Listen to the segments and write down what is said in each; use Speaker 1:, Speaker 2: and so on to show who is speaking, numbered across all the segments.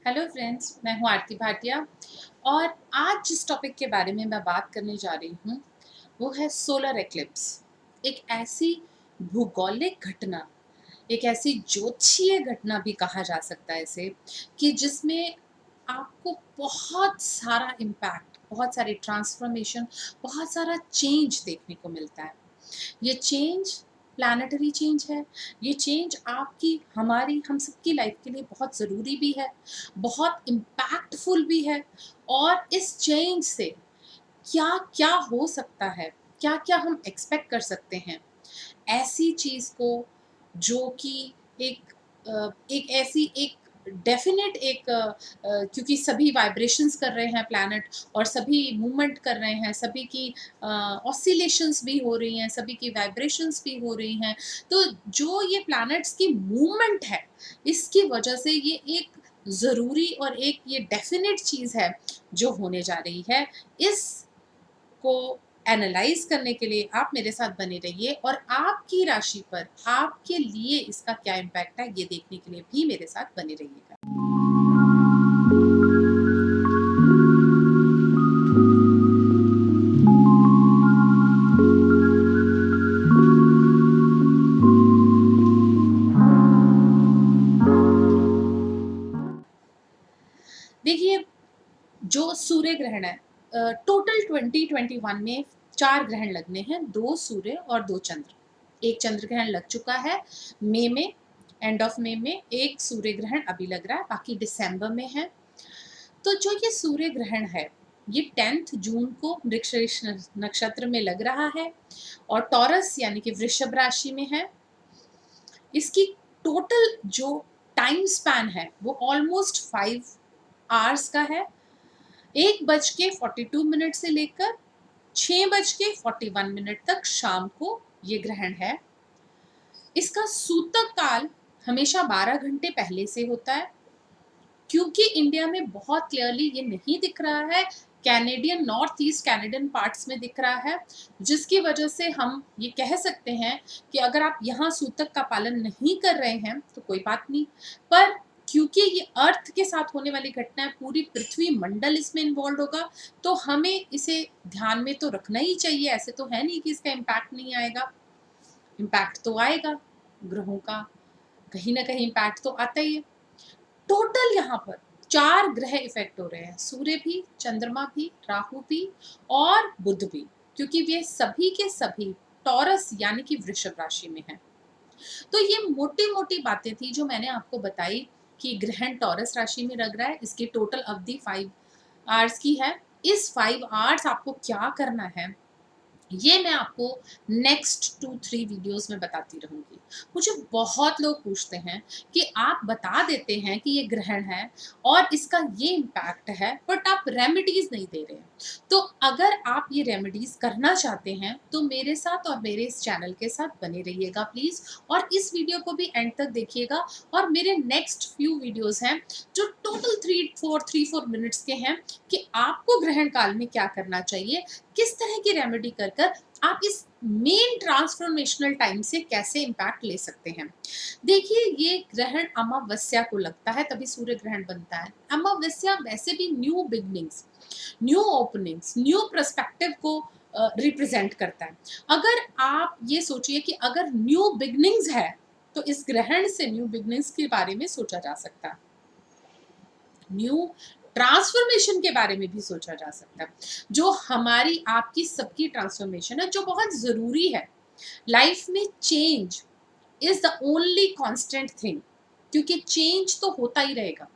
Speaker 1: Hello friends, मैं हूँ आरती भाटिया और आज जिस टॉपिक के बारे में मैं बात करने जा रही हूँ वो है सोलर एक्लिप्स। एक ऐसी भूगोलिक घटना, एक ऐसी ज्योतिषीय घटना भी कहा जा सकता है इसे, कि जिसमें आपको बहुत सारा इम्पैक्ट, बहुत सारी ट्रांसफॉर्मेशन, बहुत सारा चेंज देखने को मिलता है। ये चेंज प्लानिटरी चेंज है। ये चेंज आपकी, हमारी, हम सबकी लाइफ के लिए बहुत ज़रूरी भी है, बहुत इम्पैक्टफुल भी है। और इस चेंज से क्या क्या हो सकता है, क्या क्या हम एक्सपेक्ट कर सकते हैं, ऐसी चीज़ को जो कि एक एक ऐसी एक डेफिनेट एक क्योंकि सभी वाइब्रेशंस कर रहे हैं प्लैनेट, और सभी मूवमेंट कर रहे हैं, सभी की ऑसिलेशंस भी हो रही हैं, सभी की वाइब्रेशंस भी हो रही हैं। तो जो ये प्लैनेट्स की मूवमेंट है, इसकी वजह से ये एक ज़रूरी और एक ये डेफिनेट चीज़ है जो होने जा रही है। इस को एनालाइज करने के लिए आप मेरे साथ बने रहिए, और आपकी राशि पर आपके लिए इसका क्या इम्पैक्ट है ये देखने के लिए भी मेरे साथ बने रहिएगा। देखिए, जो सूर्य ग्रहण है, टोटल 2021 में 4 ग्रहण लगने हैं, 2 सूर्य और 2 चंद्र। 1 चंद्र ग्रहण लग चुका है मई में, एंड ऑफ मई में। 1 सूर्य ग्रहण अभी लग रहा है, बाकी दिसंबर में है। तो जो ये सूर्य ग्रहण है, ये 10 जून को मृगशीर्ष नक्षत्र में लग रहा है और टॉरस यानी कि वृषभ राशि में है। इसकी टोटल जो टाइम स्पैन है वो ऑलमोस्ट 5 आवर्स का है। 1:42 से लेकर 6:41 तक शाम को ये ग्रहण है। इसका सूतक काल हमेशा 12 घंटे पहले से होता है। क्योंकि इंडिया में बहुत क्लियरली ये नहीं दिख रहा है, Canadian, north east Canadian parts में दिख रहा है, जिसकी वजह से हम ये कह सकते हैं कि अगर आप यहाँ सूतक का पालन नहीं कर रहे हैं तो कोई बात नहीं। पर क्योंकि ये अर्थ के साथ होने वाली घटना है, पूरी पृथ्वी मंडल इसमें इन्वॉल्व होगा, तो हमें इसे ध्यान में तो रखना ही चाहिए। ऐसे तो है नहीं कि इसका इम्पैक्ट नहीं आएगा, इम्पैक्ट तो आएगा। ग्रहों का कहीं ना कहीं इम्पैक्ट तो आता ही है। टोटल यहाँ पर 4 ग्रह इफेक्ट हो रहे हैं, सूर्य भी, चंद्रमा भी, राहु भी और बुध भी, क्योंकि वे सभी के सभी टॉरस यानी कि वृषभ राशि में हैं। तो ये मोटी मोटी बातें थी जो मैंने आपको बताई कि ग्रहण टॉरस राशि में लग रहा है। इसकी टोटल अवधि 5 आवर्स की है। इस 5 आवर्स आपको क्या करना है ये मैं आपको नेक्स्ट 2-3 वीडियोस में बताती रहूँगी। मुझे बहुत लोग पूछते हैं कि आप बता देते हैं कि ये ग्रहण है और इसका ये इम्पैक्ट है, बट आप रेमेडीज़ नहीं दे रहे हैं। तो अगर आप ये रेमेडीज़ करना चाहते हैं तो मेरे साथ और मेरे इस चैनल के साथ बने रहिएगा प्लीज़, और इस वीडियो को भी एंड तक देखिएगा। और मेरे नेक्स्ट फ्यू वीडियोस हैं जो टोटल 3-4 मिनट्स के हैं, कि आपको ग्रहण काल में क्या करना चाहिए, किस तरह की रेमेडी कर कर आप इस मेन ट्रांसफॉर्मेशनल टाइम से कैसे इम्पैक्ट ले सकते हैं। देखिए, ये ग्रहण अमावस्या को लगता है, तभी सूर्य ग्रहण बनता है। अमावस्या वैसे भी new beginnings, new openings, new perspective को रिप्रेजेंट करता है। अगर आप ये सोचिए कि अगर न्यू बिगनिंग्स है तो इस ग्रहण से न्यू बिगनिंग्स के बारे में सोचा जा सकता है, न्यू ट्रांसफॉर्मेशन के बारे में भी सोचा जा सकता है, जो हमारी आपकी सबकी ट्रांसफॉर्मेशन है, जो बहुत ज़रूरी है। लाइफ में change is the only constant thing, क्योंकि चेंज तो होता ही रहेगा।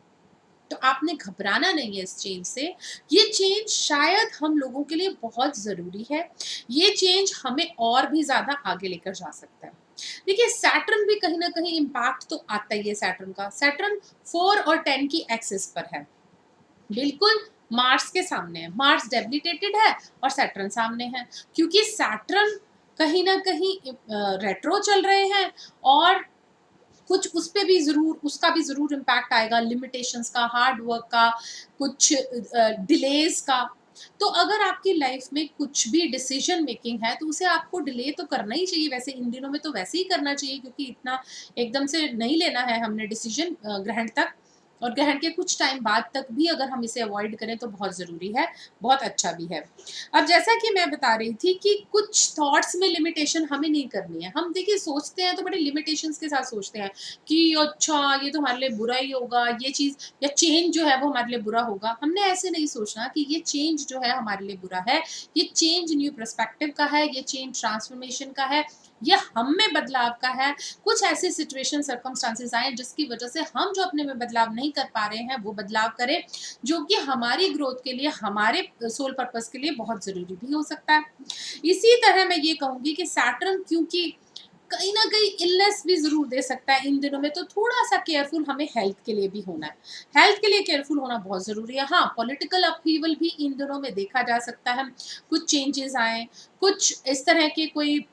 Speaker 1: तो आपने घबराना नहीं है इस चेंज से। ये चेंज शायद हम लोगों के लिए बहुत ज़रूरी है। ये चेंज हमें और भी ज़्यादा आगे लेकर जा सकता है। देखिए, सैटर्न भी कहीं न कहीं इम्पैक्ट तो आता ही है सैटर्न का। सैटर्न 4 और 10 की एक्सिस पर है। बिल्कुल मार्स के सामने है। मार्स डेबिलिटेटेड है और सैटर्न सामने है, क्योंकि सैटर्न कहीं ना कहीं रेट्रो चल रहे हैं, और कुछ उस पे भी ज़रूर, उसका भी ज़रूर इम्पैक्ट आएगा, लिमिटेशंस का, हार्ड वर्क का, कुछ डिलेज का। तो अगर आपकी लाइफ में कुछ भी डिसीजन मेकिंग है तो उसे आपको डिले तो करना ही चाहिए। वैसे इन दिनों में तो वैसे ही करना चाहिए, क्योंकि इतना एकदम से नहीं लेना है हमने डिसीजन ग्रहण तक। और ग्रहण के कुछ टाइम बाद तक भी अगर हम इसे अवॉइड करें तो बहुत ज़रूरी है, बहुत अच्छा भी है। अब जैसा कि मैं बता रही थी कि कुछ थॉट्स में लिमिटेशन हमें नहीं करनी है। हम देखिए सोचते हैं तो बड़े लिमिटेशंस के साथ सोचते हैं कि अच्छा ये तो हमारे लिए बुरा ही होगा, ये चीज़ या चेंज जो है वो हमारे लिए बुरा होगा। हमने ऐसे नहीं सोचना कि ये चेंज जो है हमारे लिए बुरा है, ये चेंज न्यू पर्सपेक्टिव का है, ये चेंज ट्रांसफॉर्मेशन का है, ये हम में बदलाव का है। कुछ ऐसे सिचुएशन सर्कमस्टांसेस आए जिसकी वजह से हम जो अपने में बदलाव नहीं कर पा रहे हैं वो बदलाव करें, जो कि हमारी ग्रोथ के लिए, हमारे सोल पर्पस के लिए बहुत ज़रूरी भी हो सकता है। इसी तरह मैं ये कहूँगी कि सैटर्न क्योंकि कहीं न कहीं इलनेस भी ज़रूर दे सकता है इन दिनों में, तो थोड़ा-सा केयरफुल हमें हेल्थ के लिए भी होना है। हेल्थ के लिए केयरफुल होना बहुत ज़रूरी है। हाँ, पॉलिटिकल अपहीवल भी इन दिनों में देखा जा सकता है। कुछ चेंजेज़ आएँ, कुछ इस तरह के कोई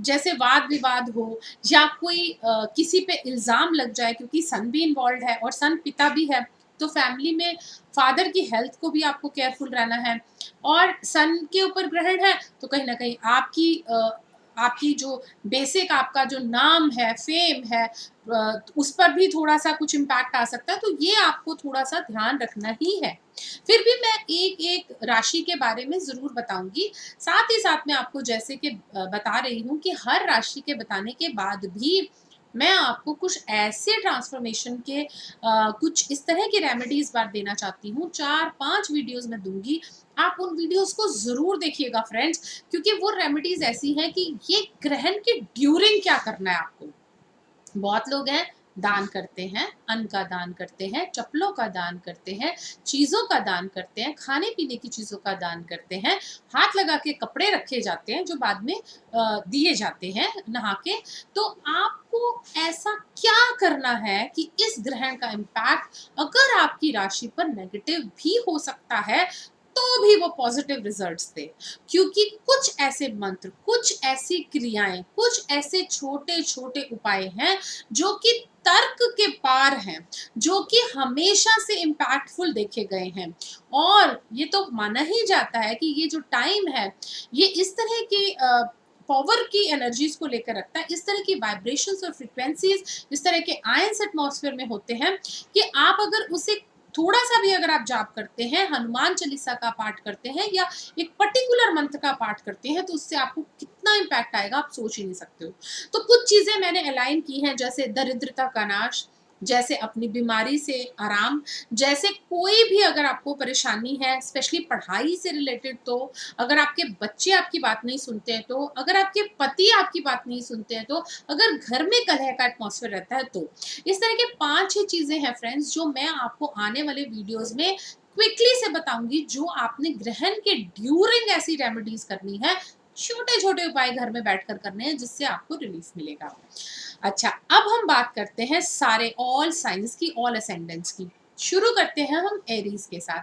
Speaker 1: जैसे वाद-विवाद हो या कोई किसी पे इल्ज़ाम लग जाए, क्योंकि सन भी इन्वॉल्व्ड है और सन पिता भी है। तो फैमिली में फादर की हेल्थ को भी आपको केयरफुल रहना है। और सन के ऊपर ग्रहण है तो कहीं न कहीं आपकी जो बेसिक आपका जो नाम है, फ़ेम है, उस पर भी थोड़ा-सा कुछ इम्पैक्ट आ सकता है, तो ये आपको थोड़ा-सा ध्यान रखना ही है। फिर भी मैं एक-एक राशि के बारे में ज़रूर बताऊँगी। साथ ही साथ मैं आपको जैसे कि बता रही हूँ कि हर राशि के बताने के बाद भी मैं आपको कुछ ऐसे ट्रांसफ़ॉर्मेशन के कुछ इस तरह की रेमेडीज़ बार देना चाहती हूँ, 4-5 वीडियोज़ मैं दूँगी। आप उन वीडियोज़ को ज़रूर देखिएगा फ्रेंड्स, क्योंकि वो रेमेडीज़ ऐसी हैं कि ये ग्रहण के ड्यूरिंग क्या करना है आपको। बहुत लोग हैं, दान करते हैं, अन्न का दान करते हैं, चप्पलों का दान करते हैं, चीज़ों का दान करते हैं, खाने-पीने की चीज़ों का दान करते हैं, हाथ लगा के कपड़े रखे जाते हैं जो बाद में दिए जाते हैं नहा के। तो आपको ऐसा क्या करना है कि इस ग्रहण का इम्पैक्ट अगर आपकी राशि पर नेगेटिव भी हो सकता है, तो भी वो पॉज़िटिव रिज़ल्ट्स दे। क्योंकि कुछ ऐसे मंत्र, कुछ ऐसी क्रियाएँ, कुछ ऐसे छोटे-छोटे उपाय हैं जो कि तर्क के पार हैं, जो कि हमेशा से इम्पैक्टफुल देखे गए हैं। और ये तो माना ही जाता है कि ये जो टाइम है, ये इस तरह के पावर की एनर्जीज़ को लेकर रखता है, इस तरह की वाइब्रेशंस और फ्रीक्वेंसीज़, इस तरह के आयन्स एटमॉस्फेयर में होते हैं कि आप अगर उसे थोड़ा-सा भी अगर आप जाप करते हैं, हनुमान चालीसा का पाठ करते हैं या एक पर्टिकुलर मंत्र का पाठ करते हैं, तो उससे आपको कितना इम्पैक्ट आएगा आप सोच ही नहीं सकते हो। तो कुछ चीज़ें मैंने अलाइन की हैं, जैसे दरिद्रता का नाश, जैसे अपनी बीमारी से आराम, जैसे कोई भी अगर आपको परेशानी है स्पेशली पढ़ाई से रिलेटेड, तो अगर आपके बच्चे आपकी बात नहीं सुनते हैं तो, अगर आपके पति आपकी बात नहीं सुनते हैं तो, अगर घर में कलह का एटमॉस्फेयर रहता है तो, इस तरह के 5-6 चीज़ें हैं फ्रेंड्स जो मैं आपको आने वाले वीडियोज़ में क्विकली से बताऊँगी, जो आपने ग्रहण के ड्यूरिंग ऐसी रेमेडीज़ करनी है, छोटे-छोटे उपाय घर में बैठकर करने हैं जिससे आपको रिलीफ मिलेगा। अच्छा, अब हम बात करते हैं सारे ऑल साइन्स की, ऑल असेंडेंट्स की। शुरू करते हैं हम एरीज़ के साथ।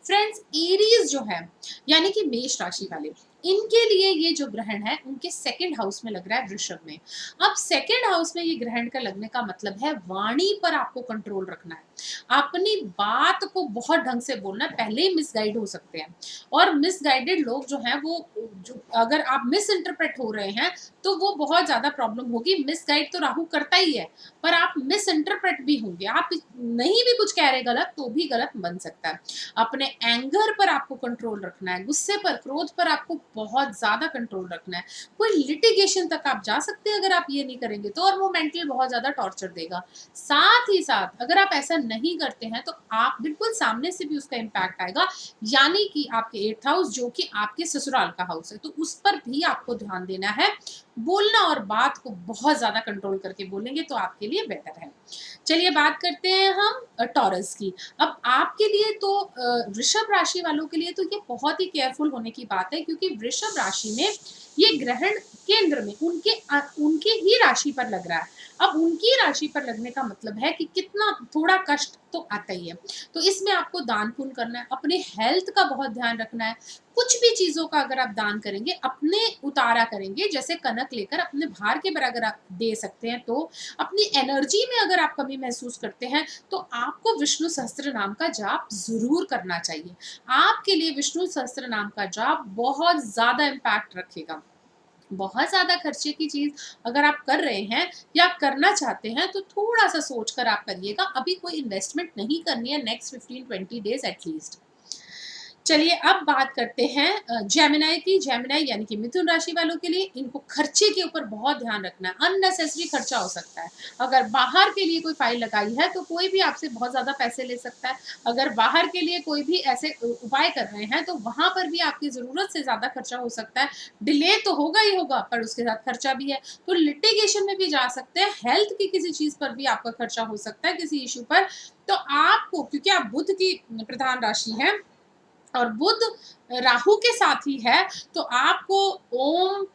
Speaker 1: फ्रेंड्स, एरीज़ जो है यानी कि मेष राशि वाले, इनके लिए ये जो ग्रहण है उनके सेकंड हाउस में लग रहा है, वृषभ में। अब सेकंड हाउस में ये ग्रहण का लगने का मतलब है वाणी पर आपको कंट्रोल रखना है। अपनी बात को बहुत ढंग से बोलना है, पहले ही मिसगाइड हो सकते हैं। और मिसगाइडेड लोग जो हैं वो जो अगर आप मिस इंटरप्रेट हो रहे हैं तो वो बहुत ज़्यादा प्रॉब्लम होगी। मिसगाइड तो राहु करता ही है, पर आप मिस इंटरप्रेट भी होंगे। आप नहीं भी कुछ कह रहे गलत तो भी गलत बन सकता है। अपने एंगर पर आपको कंट्रोल रखना है, गुस्से पर, क्रोध पर आपको बहुत ज़्यादा कंट्रोल रखना है। कोई लिटिगेशन तक आप जा सकते हैं अगर आप ये नहीं करेंगे तो, और वो मेंटली बहुत ज़्यादा टॉर्चर देगा। साथ ही साथ अगर आप ऐसा नहीं करते हैं तो आप बिल्कुल सामने से भी उसका इम्पैक्ट आएगा, यानी कि आपके 8th हाउस जो कि आपके ससुराल का हाउस है, तो उस पर भी आपको ध्यान देना है। बोलना और बात को बहुत ज़्यादा कंट्रोल करके बोलेंगे तो आपके लिए बेटर है। चलिए बात करते हैं हम टॉरस की। अब आपके लिए तो वृषभ राशि वालों के लिए तो ये बहुत ही केयरफुल होने की बात है, क्योंकि वृषभ राशि में ये ग्रहण केंद्र में उनके ही राशि पर लग रहा है। अब उनकी राशि पर लगने का मतलब है कि कितना थोड़ा कष्ट तो आता ही है। तो इसमें आपको दान पुण्य करना है, अपने हेल्थ का बहुत ध्यान रखना है। कुछ भी चीज़ों का अगर आप दान करेंगे, अपने उतारा करेंगे, जैसे कनक लेकर अपने भार के बराबर आप दे सकते हैं, तो अपनी एनर्जी में अगर आप कमी महसूस करते हैं, तो आपको विष्णु सहस्त्र नाम का जाप ज़रूर करना चाहिए। आपके लिए विष्णु सहस्त्र नाम का जाप बहुत ज़्यादा इम्पैक्ट रखेगा। बहुत ज़्यादा खर्चे की चीज़ अगर आप कर रहे हैं या करना चाहते हैं, तो थोड़ा-सा सोच कर आप करिएगा। अभी कोई इन्वेस्टमेंट नहीं करनी है नेक्स्ट 15-20 डेज़ एटलीस्ट। चलिए अब बात करते हैं जेमिनी की। जेमिनी यानी कि मिथुन राशि वालों के लिए इनको खर्चे के ऊपर बहुत ध्यान रखना है। अननेसेसरी खर्चा हो सकता है। अगर बाहर के लिए कोई फाइल लगाई है तो कोई भी आपसे बहुत ज़्यादा पैसे ले सकता है। अगर बाहर के लिए कोई भी ऐसे उपाय कर रहे हैं तो वहाँ पर भी आपकी ज़रूरत से ज़्यादा खर्चा हो सकता है। डिले तो होगा ही होगा, पर उसके साथ खर्चा भी है। तो लिटिगेशन में भी जा सकते हैं। हेल्थ की किसी चीज़ पर भी आपका खर्चा हो सकता है, किसी इश्यू पर। तो आपको, क्योंकि आप बुध की प्रधान राशि हैं और बुध राहु के साथ ही है, तो आपको ओम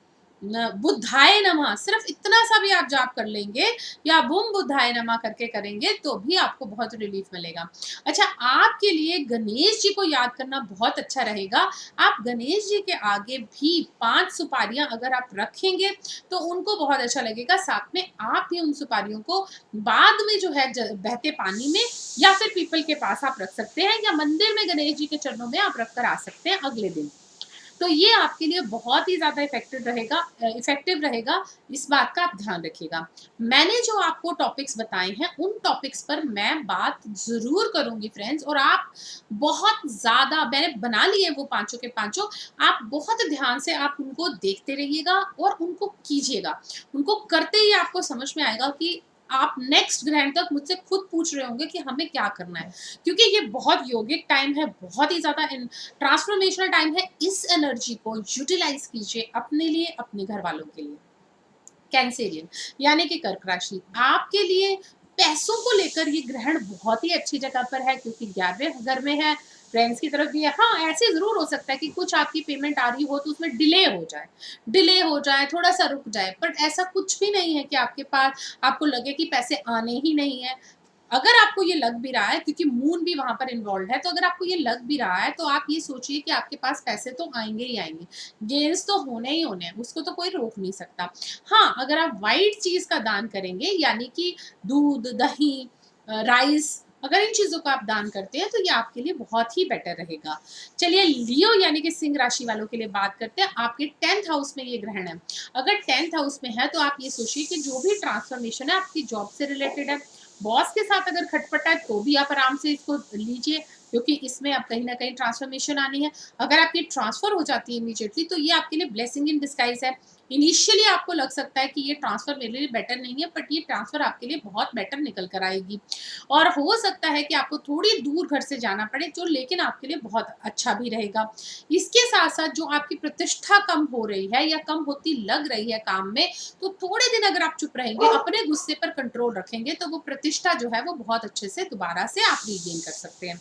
Speaker 1: बुद्धाय नमः सिर्फ इतना सा भी आप जाप कर लेंगे या बुम बुद्धाय नमः करके करेंगे तो भी आपको बहुत रिलीफ मिलेगा। अच्छा, आपके लिए गणेश जी को याद करना बहुत अच्छा रहेगा। आप गणेश जी के आगे भी 5 सुपारियां अगर आप रखेंगे तो उनको बहुत अच्छा लगेगा। साथ में आप भी उन सुपारियों को बाद में जो है बहते पानी में या फिर पीपल के पास आप रख सकते हैं, या मंदिर में गणेश जी के चरणों में आप रख कर आ सकते हैं अगले दिन। तो ये आपके लिए बहुत ही ज़्यादा इफ़ेक्टिव रहेगा, इस बात का आप ध्यान रखिएगा। मैंने जो आपको टॉपिक्स बताए हैं, उन टॉपिक्स पर मैं बात ज़रूर करूँगी फ्रेंड्स, और आप बहुत ज़्यादा मैंने बना लिए वो पाँचों के पाँचों, आप बहुत ध्यान से आप उनको देखते रहिएगा और उनको कीजिएगा। उनको करते ही आपको समझ में आएगा कि आप नेक्स्ट ग्रहण तक मुझसे खुद पूछ रहे होंगे कि हमें क्या करना है। क्योंकि ये बहुत यौगिक टाइम है, बहुत ही ज़्यादा ट्रांसफॉर्मेशनल टाइम है। इस एनर्जी को यूटिलाइज कीजिए अपने लिए, अपने घर वालों के लिए। कैंसेरियन यानी कि कर्क राशि, आपके लिए पैसों को लेकर ये ग्रहण बहुत ही अच्छी जगह पर है, क्योंकि 11वें घर में है। फ्रेंड्स की तरफ भी है। हाँ, ऐसे जरूर हो सकता है कि कुछ आपकी पेमेंट आ रही हो तो उसमें डिले हो जाए, थोड़ा सा रुक जाए, बट ऐसा कुछ भी नहीं है कि आपके पास आपको लगे कि पैसे आने ही नहीं है। अगर आपको ये लग भी रहा है, क्योंकि मून भी वहां पर इन्वॉल्व है, तो अगर आपको ये लग भी रहा है तो आप ये सोचिए कि आपके पास पैसे तो आएंगे ही आएंगे। गेन्स तो होने ही होने हैं, उसको तो कोई रोक नहीं सकता। हाँ, अगर आप व्हाइट चीज का दान करेंगे, यानी कि दूध, दही, राइस, अगर इन चीजों का आप दान करते हैं तो ये आपके लिए बहुत ही बेटर रहेगा। चलिए लियो यानी कि सिंह राशि वालों के लिए बात करते हैं। आपके 10th हाउस में ये ग्रहण है। अगर 10th हाउस में है तो आप ये सोचिए कि जो भी ट्रांसफॉर्मेशन है आपकी जॉब से रिलेटेड है। बॉस के साथ अगर खटपटा है तो भी आप आराम से इसको लीजिए, क्योंकि इसमें अब कहीं ना कहीं ट्रांसफॉर्मेशन आनी है। अगर आपकी ट्रांसफर हो जाती है इमीडिएटली तो ये आपके लिए ब्लेसिंग इन डिस्गाइज है। इनिशियली आपको लग सकता है कि ये ट्रांसफर मेरे लिए बेटर नहीं है, बट ये ट्रांसफर आपके लिए बहुत बेटर निकल कर आएगी। और हो सकता है कि आपको थोड़ी दूर घर से जाना पड़े, जो लेकिन आपके लिए बहुत अच्छा भी रहेगा। इसके साथ साथ जो आपकी प्रतिष्ठा कम हो रही है या कम होती लग रही है काम में, तो थोड़े दिन अगर आप चुप रहेंगे, अपने गुस्से पर कंट्रोल रखेंगे, तो वो प्रतिष्ठा जो है वो बहुत अच्छे से दोबारा से आप रीगेन कर सकते हैं।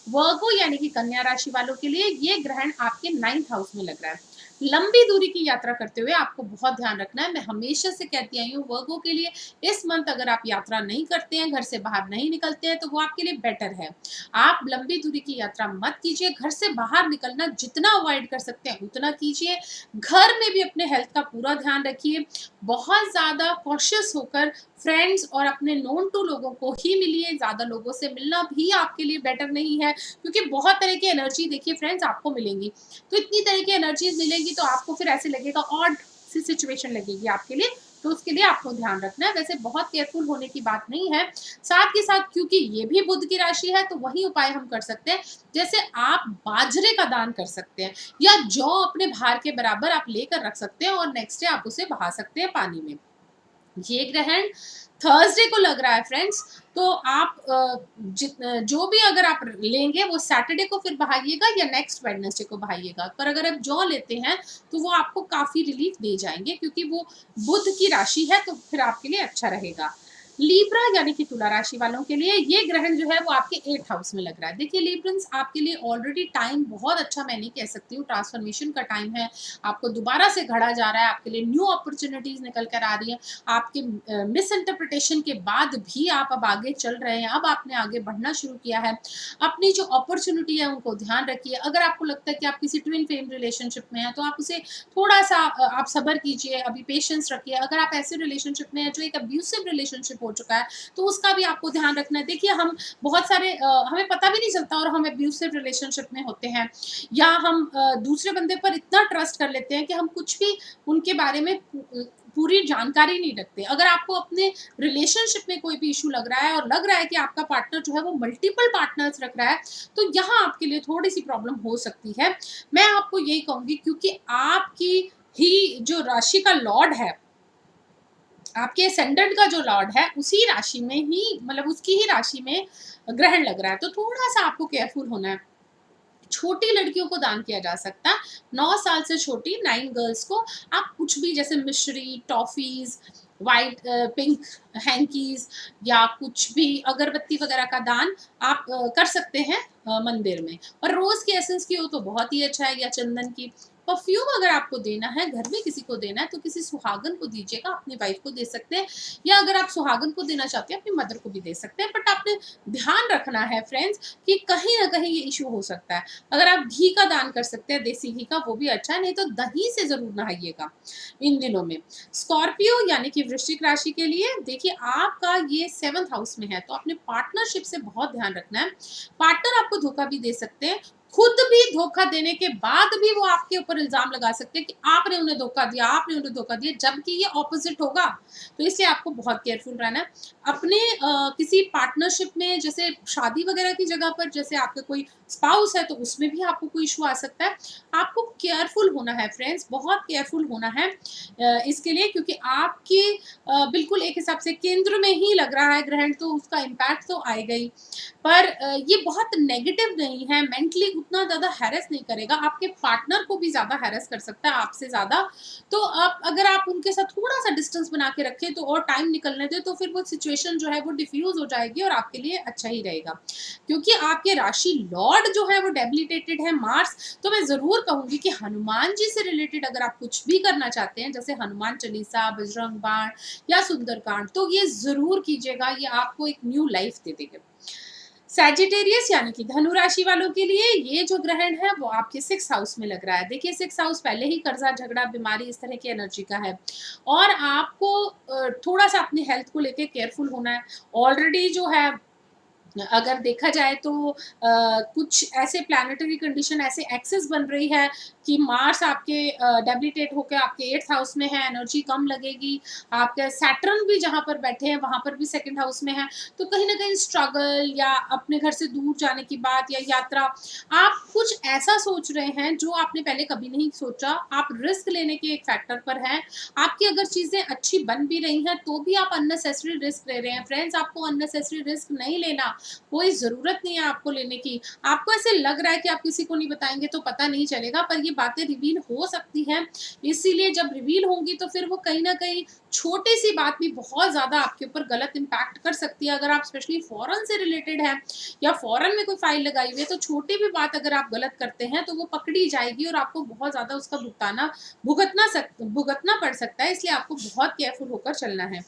Speaker 1: वर्गो यानी कि कन्या राशि वालों के लिए ये ग्रहण आपके 9th हाउस में लग रहा है। लंबी दूरी की यात्रा करते हुए आपको बहुत ध्यान रखना है। मैं हमेशा से कहती आई हूँ वर्गो के लिए, इस मंथ अगर आप यात्रा नहीं करते हैं, घर से बाहर नहीं निकलते हैं, तो वो आपके लिए बेटर है। आप लंबी दूरी की यात्रा मत कीजिए। घर से बाहर निकलना जितना अवॉइड कर सकते हैं उतना कीजिए। घर में भी अपने हेल्थ का पूरा ध्यान रखिए। बहुत ज़्यादा कॉशियस होकर फ्रेंड्स और अपने नोन टू लोगों को ही मिलिए। ज़्यादा लोगों से मिलना भी आपके लिए बेटर नहीं है, क्योंकि बहुत तरह की एनर्जी देखिए फ्रेंड्स आपको मिलेंगी। तो इतनी तरह की एनर्जीज मिलेंगी तो आपको फिर ऐसे लगेगा, ऑड सी सिचुएशन लगेगी आपके लिए। तो उसके लिए आपको ध्यान रखना है। वैसे बहुत केयरफुल होने की बात नहीं है। साथ के साथ क्योंकि ये भी बुध की राशि है, तो वही उपाय हम कर सकते हैं। जैसे आप बाजरे का दान कर सकते हैं, या जौ अपने भार के बराबर आप लेकर रख सकते हैं और नेक्स्ट डे आप उसे बहा सकते हैं पानी में। ये ग्रहण थर्सडे को लग रहा है फ्रेंड्स। तो आप जो भी अगर आप लेंगे वो सैटरडे को फिर बहाइएगा या नेक्स्ट वेडनेसडे को बहाइएगा। पर अगर आप जौ लेते हैं तो वो आपको काफी रिलीफ दे जाएंगे, क्योंकि वो बुध की राशि है, तो फिर आपके लिए अच्छा रहेगा। लीब्रा यानी कि तुला राशि वालों के लिए ये ग्रहण जो है वो आपके 8th हाउस में लग रहा है। देखिए लीब्रंस, आपके लिए ऑलरेडी टाइम बहुत अच्छा, मैं नहीं कह सकती हूँ, ट्रांसफॉर्मेशन का टाइम है। आपको दोबारा से गढ़ा जा रहा है, आपके लिए न्यू अपॉर्चुनिटीज निकल कर आ रही है। आपके मिस इंटरप्रिटेशन के बाद भी आप अब आगे चल रहे हैं, अब आपने आगे बढ़ना शुरू किया है। अपनी जो अपॉर्चुनिटी है उनको ध्यान रखिए। अगर आपको लगता है कि आप किसी ट्विन फ्लेम रिलेशनशिप में हैं तो आप उसे थोड़ा सा आप सब्र कीजिए, अभी पेशेंस रखिए। अगर आप ऐसे रिलेशनशिप में हैं जो एक अब्यूसिव रिलेशनशिप हो चुका है, तो उसका भी आपको ध्यान रखना है। देखिए हम बहुत सारे हमें पता भी नहीं चलता और हम अब्यूसिव रिलेशनशिप में होते हैं, या हम दूसरे बंदे पर इतना ट्रस्ट कर लेते हैं कि हम कुछ भी उनके बारे में पूरी जानकारी नहीं रखते। अगर आपको अपने रिलेशनशिप में कोई भी इशू लग रहा है और लग रहा है कि आपका पार्टनर जो है वो मल्टीपल पार्टनर्स रख रहा है, तो यहाँ आपके लिए थोड़ी-सी प्रॉब्लम हो सकती है। मैं आपको यही कहूँगी, क्योंकि आपकी ही जो राशि का लॉर्ड है, आपके असेंडेंट का जो लॉर्ड है, उसी राशि में ही, मतलब उसकी ही राशि में ग्रहण लग रहा है, तो थोड़ा-सा आपको केयरफुल होना है। छोटी लड़कियों को दान किया जा सकता है, 9 साल से छोटी 9 गर्ल्स को आप कुछ भी, जैसे मिश्री, टॉफ़ीज़, व्हाइट पिंक हैंकीज़, या कुछ भी अगरबत्ती वगैरह का दान आप कर सकते हैं मंदिर में। और रोज़ की एसेंस की हो तो बहुत ही अच्छा है, या चंदन की। परफ्यूम अगर आपको देना है, घर में किसी को देना है, तो किसी सुहागन को दीजिएगा, अपनी वाइफ़ को दे सकते हैं, या अगर आप सुहागन को देना चाहते हैं, अपनी मदर को भी दे सकते हैं। बट आपने ध्यान रखना है फ्रेंड्स कि कहीं न कहीं ये इश्यू हो सकता है। अगर आप घी का दान कर सकते हैं, देसी घी का, वो भी अच्छा है, नहीं तो दही से ज़रूर नहाइएगा इन दिनों में। स्कॉर्पियो यानी कि वृश्चिक राशि के लिए देखिए, आपका ये 7th हाउस में है, तो अपने पार्टनरशिप से बहुत ध्यान रखना है। पार्टनर आपको धोखा भी दे सकते हैं, खुद भी धोखा देने के बाद भी वो आपके ऊपर इल्ज़ाम लगा सकते हैं कि आपने उन्हें धोखा दिया, आपने उन्हें धोखा दिया, जबकि ये ऑपोज़िट होगा। तो इसलिए आपको बहुत केयरफुल रहना है। अपने किसी पार्टनरशिप में, जैसे शादी वगैरह की जगह पर, जैसे आपके कोई स्पाउस है, तो उसमें भी आपको कोई इश्यू आ सकता है। आपको केयरफुल होना है फ्रेंड्स, बहुत केयरफुल होना है इसके लिए, क्योंकि आपके बिल्कुल एक हिसाब से केंद्र में ही लग रहा है ग्रहण, तो उसका इम्पैक्ट तो आएगा ही। पर ये बहुत नेगेटिव नहीं है, मेंटली उतना ज़्यादा हैरेस नहीं करेगा, आपके पार्टनर को भी ज़्यादा हैरेस कर सकता है आपसे ज़्यादा। तो आप, अगर आप उनके साथ थोड़ा-सा डिस्टेंस बना के रखें, तो और टाइम निकलने दें, तो फिर वो सिचुएशन जो है वो डिफ्यूज़ हो जाएगी और आपके लिए अच्छा ही रहेगा। क्योंकि आपके राशि लॉर्ड जो है वो डेबिलिटेटेड है मार्स, तो मैं ज़रूर कहूँगी कि हनुमान जी से रिलेटेड अगर आप कुछ भी करना चाहते हैं, जैसे हनुमान चालीसा, बजरंग बाण या सुंदरकांड, तो ये ज़रूर कीजिएगा, ये आपको एक न्यू लाइफ दे देगा। सैजिटेरियस यानी कि धनु राशि वालों के लिए ये जो ग्रहण है वो आपके 6th हाउस में लग रहा है। देखिए 6th हाउस पहले ही कर्जा, झगड़ा, बीमारी, इस तरह की एनर्जी का है, और आपको थोड़ा-सा अपनी हेल्थ को लेके केयरफुल होना है। ऑलरेडी जो है, अगर देखा जाए तो कुछ ऐसे प्लैनेटरी कंडीशन, ऐसे एक्सिस बन रही है कि मार्स आपके डेबिलिटेट होकर आपके 8th हाउस में है, एनर्जी कम लगेगी। आपके सैटर्न भी जहाँ पर बैठे हैं वहाँ पर भी 2nd हाउस में है, तो कहीं न कहीं स्ट्रगल, या अपने घर से दूर जाने की बात, या यात्रा, आप कुछ ऐसा सोच रहे हैं जो आपने पहले कभी नहीं सोचा। आप रिस्क लेने के एक फैक्टर पर हैं। आपकी अगर चीज़ें अच्छी बन भी रही हैं, तो भी आप अननेसेसरी रिस्क ले रहे हैं। फ्रेंड्स, आपको अननेसेसरी रिस्क नहीं लेना, कोई ज़रूरत नहीं है आपको लेने की। आपको ऐसे लग रहा है कि आप किसी को नहीं बताएँगे तो पता नहीं चलेगा, पर ये बातें रिवील हो सकती हैं। इसीलिए जब रिवील होंगी, तो फिर वो कहीं न कहीं छोटी-सी बात भी बहुत ज़्यादा आपके ऊपर गलत इम्पैक्ट कर सकती है। अगर आप स्पेशली फ़ॉरेन से रिलेटेड हैं, या फ़ॉरेन में कोई फ़ाइल लगाई हुई है, तो छोटी भी बात अगर आप गलत करते हैं, तो वो पकड़ी जाएगी और आपको बहुत ज़्यादा उसका भुगतना पड़ सकता है। इसलिए आपको बहुत केयरफुल होकर चलना है।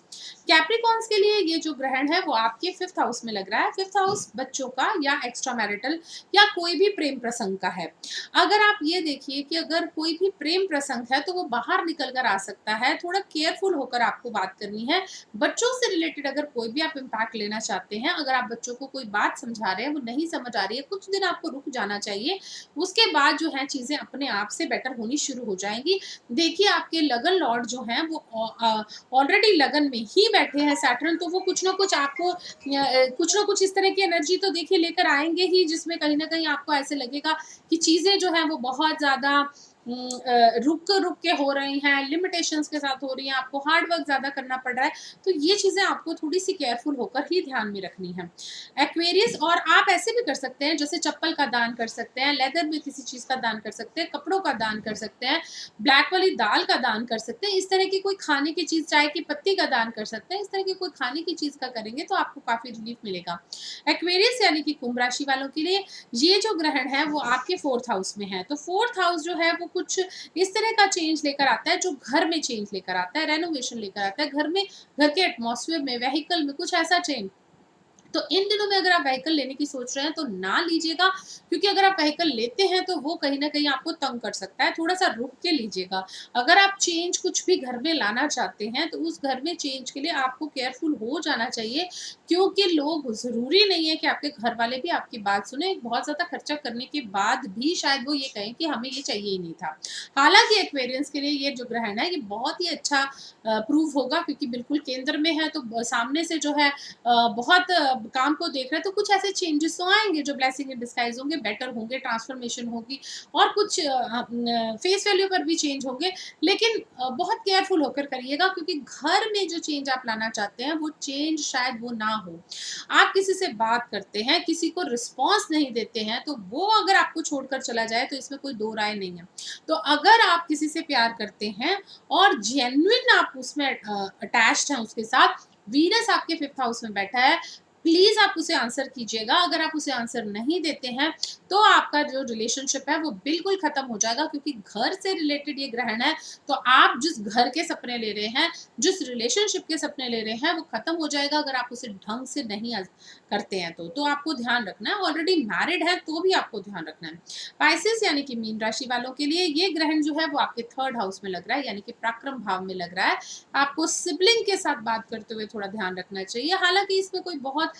Speaker 1: कैप्रिकॉर्न्स के लिए ये जो ग्रहण है वो आपके 5th हाउस में लग रहा है। 5th हाउस बच्चों का, या एक्स्ट्रा मैरिटल, या कोई भी प्रेम प्रसंग का है। अगर आप ये देखिए कि अगर कोई भी प्रेम प्रसंग है, तो वो बाहर निकल कर आ सकता है, थोड़ा केयरफुल होकर आपको बात करनी है। बच्चों से रिलेटेड अगर कोई भी आप इम्पैक्ट लेना चाहते हैं, अगर आप बच्चों को कोई बात समझा रहे हैं, वो नहीं समझ आ रही है, कुछ दिन आपको रुक जाना चाहिए। उसके बाद जो है चीज़ें अपने आप से बेटर होनी शुरू हो जाएँगी। देखिए आपके लगन लॉर्ड जो हैं वो ऑलरेडी लगन में ही बैठे हैं सैटर्न, तो वो कुछ ना कुछ आपको कुछ ना कुछ इस तरह की एनर्जी तो देखिए लेकर आएँगे ही, जिसमें कहीं न कहीं आपको ऐसे लगेगा कि चीज़ें जो हैं वो बहुत ज़्यादा रुक के हो रही हैं, लिमिटेशंस के साथ हो रही हैं, आपको हार्ड वर्क ज़्यादा करना पड़ रहा है, तो ये चीज़ें आपको थोड़ी-सी केयरफुल होकर ही ध्यान में रखनी है। एक्वेरियस, और आप ऐसे भी कर सकते हैं, जैसे चप्पल का दान कर सकते हैं, लेदर में किसी चीज़ का दान कर सकते हैं, कपड़ों का दान कर सकते हैं, ब्लैक वाली दाल का दान कर सकते हैं, इस तरह की कोई खाने की चीज़, चाय की पत्ती का दान कर सकते हैं, इस तरह की कोई खाने की चीज़ का करेंगे तो आपको काफ़ी रिलीफ मिलेगा। एक्वेरियस यानी कि कुंभ राशि वालों के लिए ये जो ग्रहण है वो आपके 4th हाउस में है, तो 4th हाउस जो है वो कुछ इस तरह का चेंज लेकर आता है, जो घर में चेंज लेकर आता है, रेनोवेशन लेकर आता है, घर के एटमॉस्फेयर में, व्हीकल में कुछ ऐसा चेंज। तो इन दिनों में अगर आप व्हीकल लेने की सोच रहे हैं तो ना लीजिएगा, क्योंकि अगर आप व्हीकल लेते हैं तो वो कहीं न कहीं आपको तंग कर सकता है, थोड़ा-सा रुक के लीजिएगा। अगर आप चेंज कुछ भी घर में लाना चाहते हैं तो उस घर में चेंज के लिए आपको केयरफुल हो जाना चाहिए, क्योंकि लोग ज़रूरी नहीं है कि आपके घर वाले भी आपकी बात सुनें। बहुत ज़्यादा खर्चा करने के बाद भी शायद वो ये कहें कि हमें ये चाहिए ही नहीं था। हालाँकि एक्वेरियंस के लिए ये जो ग्रहण है ये बहुत ही अच्छा प्रूव होगा, क्योंकि बिल्कुल केंद्र में है तो सामने से जो है बहुत काम को देख रहे हैं, तो कुछ ऐसे चेंजेस तो आएँगे जो ब्लेसिंग इन डिस्गाइज़ होंगे, बेटर होंगे, ट्रांसफॉर्मेशन होगी और कुछ फेस वैल्यू पर भी चेंज होंगे। लेकिन बहुत केयरफुल होकर करिएगा, क्योंकि घर में जो चेंज आप लाना चाहते हैं वो चेंज शायद वो ना हो। आप किसी से बात करते हैं, किसी को रिस्पॉन्स नहीं देते हैं, तो वो अगर आपको छोड़कर चला जाए तो इसमें कोई दो राय नहीं है। तो अगर आप किसी से प्यार करते हैं और जेन्युइन आप उसमें अटैच्ड हैं उसके साथ, वीनस आपके 5th हाउस में बैठा है, प्लीज़ आप उसे आंसर कीजिएगा। अगर आप उसे आंसर नहीं देते हैं, तो आपका जो रिलेशनशिप है वो बिल्कुल ख़त्म हो जाएगा, क्योंकि घर से रिलेटेड ये ग्रहण है। तो आप जिस घर के सपने ले रहे हैं, जिस रिलेशनशिप के सपने ले रहे हैं, वो ख़त्म हो जाएगा अगर आप उसे ढंग से नहीं करते हैं तो। तो आपको ध्यान रखना है, ऑलरेडी मैरिड है तो भी आपको ध्यान रखना है। पाइसेस यानी कि मीन राशि वालों के लिए ये ग्रहण जो है वो आपके 3rd हाउस में लग रहा है, यानी कि पराक्रम भाव में लग रहा है। आपको सिबलिंग के साथ बात करते हुए थोड़ा ध्यान रखना चाहिए। हालाँकि इसमें कोई बहुत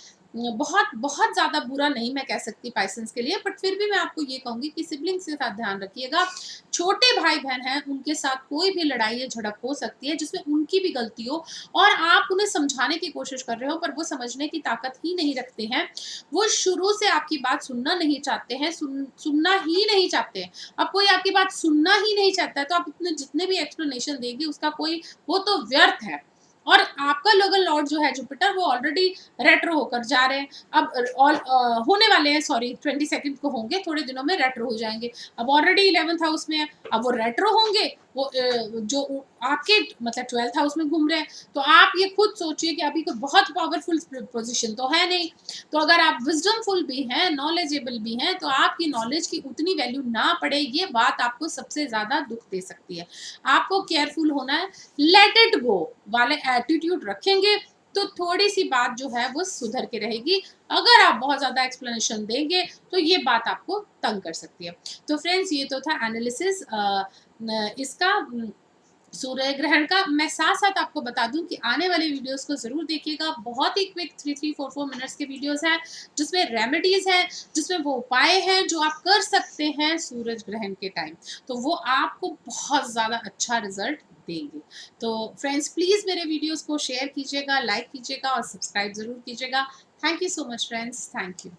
Speaker 1: ज़्यादा बुरा नहीं मैं कह सकती पाइसेंस के लिए, बट फिर भी मैं आपको ये कहूँगी कि सिबलिंग्स के साथ ध्यान रखिएगा। छोटे भाई-बहन हैं, उनके साथ कोई भी लड़ाई या झड़प हो सकती है जिसमें उनकी भी गलती हो और आप उन्हें समझाने की कोशिश कर रहे हो, पर वो समझने की ताकत ही नहीं रखते हैं। वो शुरू से आपकी बात सुनना नहीं चाहते हैं, सुनना ही नहीं चाहते हैं। अब कोई आपकी बात सुनना ही नहीं चाहता है, तो आप इतने जितने भी एक्सप्लेनेशन देंगे उसका कोई वो तो व्यर्थ है। और आपका लोगन लॉर्ड जो है जुपिटर वो ऑलरेडी रेट्रो होकर जा रहे हैं। अब होने वाले हैं, सॉरी 22 को होंगे, थोड़े दिनों में रेट्रो हो जाएँगे। अब ऑलरेडी 11th हाउस में है, अब वो रेट्रो होंगे, वो आपके मतलब 12th हाउस में घूम रहे हैं। तो आप ये खुद सोचिए कि अभी कोई बहुत पावरफुल पोज़ीशन तो है नहीं। तो अगर आप विज़डमफुल भी हैं, नॉलेजेबल भी हैं, तो आपकी नॉलेज की उतनी वैल्यू ना पड़े, ये बात आपको सबसे ज़्यादा दुःख दे सकती है। आपको केयरफुल होना है, लेट इट गो वाले एटीट्यूड रखेंगे, तो थोड़ी-सी बात जो है वो सुधर के रहेगी। अगर आप बहुत ज़्यादा एक्सप्लेनेशन देंगे, तो ये बात आपको तंग कर सकती है। तो फ्रेंड्स ये तो था एनालिसिस इसका सूर्य ग्रहण का। मैं साथ-साथ आपको बता दूँ कि आने वाले वीडियोज़ को ज़रूर देखिएगा। बहुत ही क्विक 3-3, 4-4 मिनट्स के वीडियोज़ हैं, जिसमें रेमेडीज़ हैं, जिसमें वो उपाय हैं जो आप कर सकते हैं सूरज ग्रहण के टाइम। तो वो आपको बहुत ज़्यादा अच्छा रिज़ल्ट देंगे। तो फ्रेंड्स प्लीज़ मेरे वीडियोज़ को शेयर कीजिएगा, लाइक कीजिएगा और सब्सक्राइब ज़रूर कीजिएगा। Thank you so much friends, thank you.